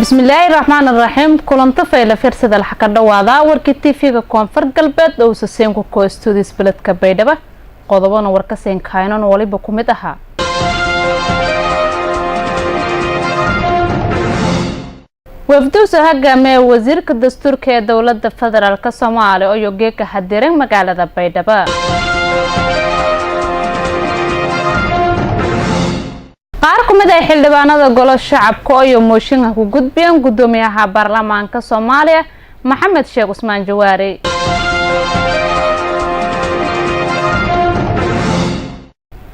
bismillaahi raxmaani raxiim kulanta fayla firsada la Qodobada Warka Telefishinka Koonfur Galbeed oo soo ku studios beledka Baydhabo qodobada warka seen kaynan waliba ku mid aha wafduusa hoggaamiye wasiirka dastuurka ee dawladda federaalka Soomaaliya oo yogeeka hadiran magaalada Baydhabo qaar kumid ah xildhibaanada golaha shacabka oo mooshinka ku gudbiyeen gudoomiyaha baarlamaanka Soomaaliya Maxamed Sheekh Usmaan Jawaari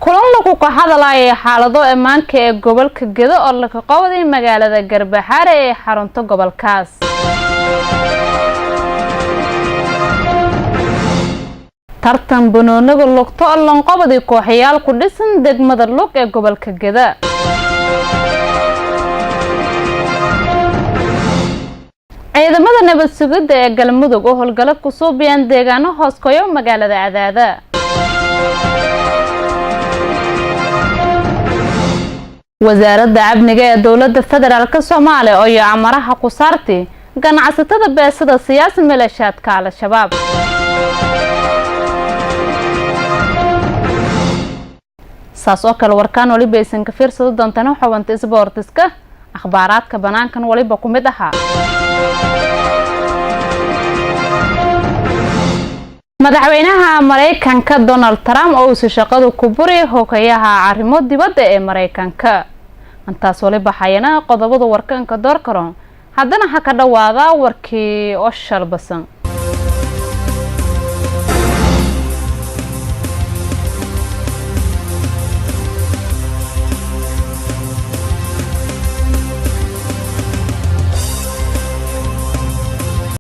kulan lagu ka hadlayay xaalado ammaanka ee gobolka Gedo oo la ka qowday magaalada Garbaxare ee xarunta gobolkaas tartan banooniga lugto lanqobadi kooxyaal ku dhisan degmada lug ee gobolka Gedo ciidamada nabad sugidda ee galmudug oo howlgalo ku soo biyaan deegaano hoos koyo magaalada Cadaada wasaaradda amniga ee dawladda federaalka Soomaaliya oo amaraha ku saartay ganacsatada beesada siyaasad maleeshiyaadka al-shabaab saas oo kale warkaan waliba aysan ka fiirsado doontana xubinta isboortiska akhbaaraadka banaankan waliba ku mid aha madaxweynaha Mareykanka Donald Trump oo shaqada ku buray hogayaha arrimo dibadda ee Mareykanka antaas waliba hayana qodobada warkanka door karoon haddana ha ka dhawaada warkii oo shalbasan